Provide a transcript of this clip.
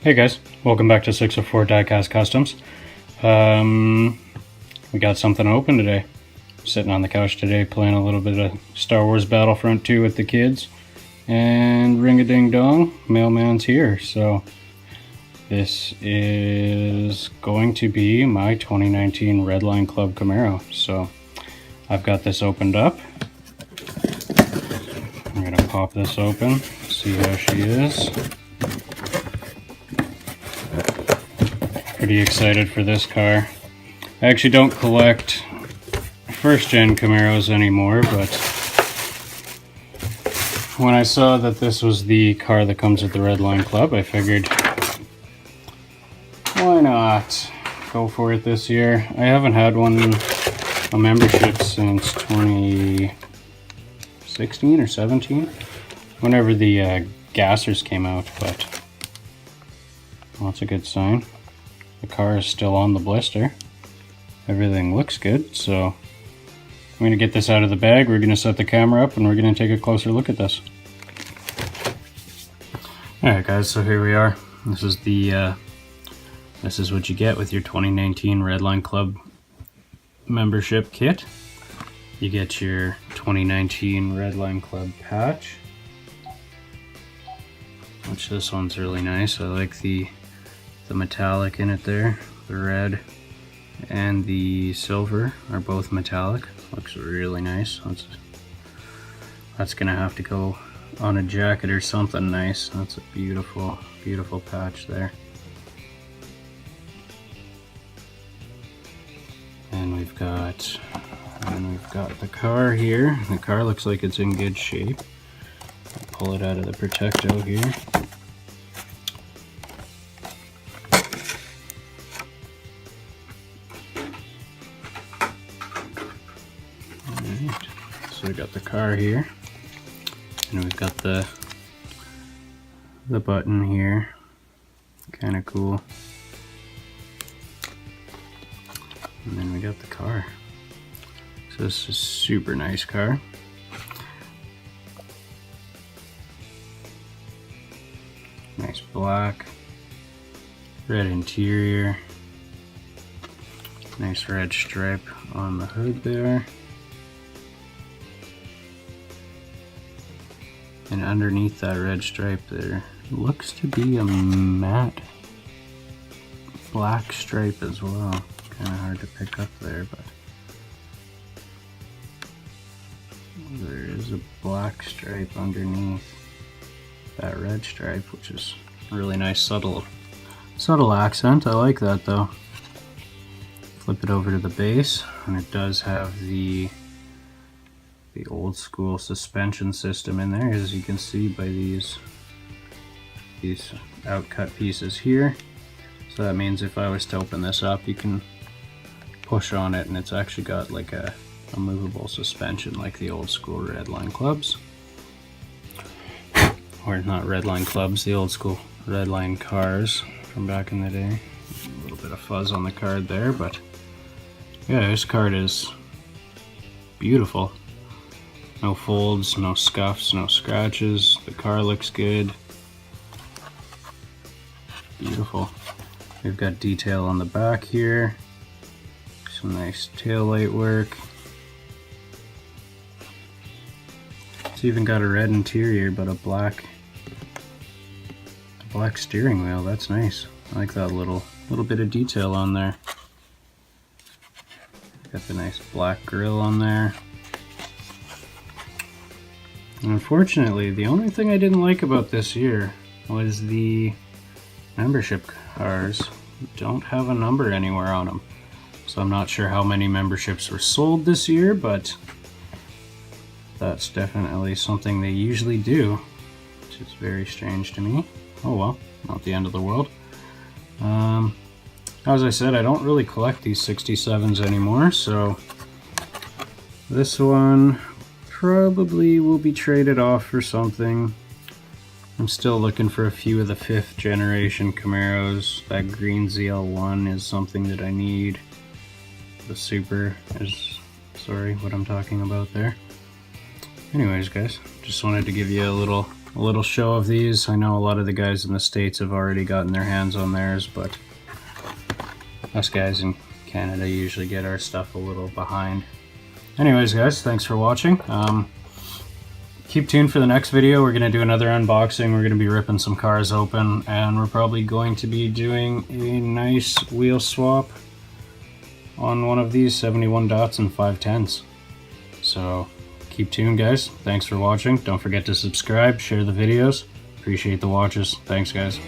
Hey guys, welcome back to 604 Diecast Customs. We got something open today. Sitting on the couch today playing a little bit of Star Wars Battlefront 2 with the kids. And ring-a-ding-dong, mailman's here. So this is going to be my 2019 Redline Club Camaro. So I've got this opened up. I'm going to pop this open, see how she is. Pretty excited for this car. I actually don't collect first-gen Camaros anymore, but when I saw that this was the car that comes with the Redline Club, I figured, why not go for it this year? I haven't had a membership since 2016 or 17, whenever the gassers came out, but well, that's a good sign. The car is still on the blister. Everything looks good, so I'm going to get this out of the bag, we're going to set the camera up, and we're going to take a closer look at this. Alright guys, so here we are. This is what you get with your 2019 Redline Club membership kit. You get your 2019 Redline Club patch, which this one's really nice. I like the metallic in it there. The red and the silver are both metallic. Looks really nice. That's gonna have to go on a jacket or something nice. That's a beautiful, beautiful patch there. And we've got the car here. The car looks like it's in good shape. I'll pull it out of the Protecto here. So we got the car here, and we've got the button here, kind of cool. And then we got the car. So this is a super nice car. Nice black, red interior, nice red stripe on the hood there. And underneath that red stripe there looks to be a matte black stripe as well. Kind of hard to pick up there, but there is a black stripe underneath that red stripe, which is a really nice subtle accent. I like that though. Flip it over to the base, and it does have the old school suspension system in there, as you can see by these outcut pieces here. So that means if I was to open this up, you can push on it and it's actually got like a movable suspension like the old school Redline clubs. Or not Redline clubs, the old school Redline cars from back in the day. A little bit of fuzz on the card there, but yeah, this card is beautiful. No folds, no scuffs, no scratches. The car looks good. Beautiful. We've got detail on the back here. Some nice tail light work. It's even got a red interior, but a black steering wheel. That's nice. I like that little bit of detail on there. Got the nice black grille on there. And unfortunately, the only thing I didn't like about this year was the membership cars don't have a number anywhere on them. So I'm not sure how many memberships were sold this year, but that's definitely something they usually do, which is very strange to me. Oh well, not the end of the world. As I said, I don't really collect these 67s anymore, so this one probably will be traded off for something. I'm still looking for a few of the 5th generation Camaros. That green ZL1 is something that I need. The Super is, sorry, what I'm talking about there. Anyways guys, just wanted to give you a little a little show of these. I know a lot of the guys in the States have already gotten their hands on theirs, but us guys in Canada usually get our stuff a little behind. Anyways, guys, thanks for watching. Keep tuned for the next video. We're going to do another unboxing. We're going to be ripping some cars open, and we're probably going to be doing a nice wheel swap on one of these 71 dots and 510s. So keep tuned, guys. Thanks for watching. Don't forget to subscribe, share the videos. Appreciate the watches. Thanks, guys.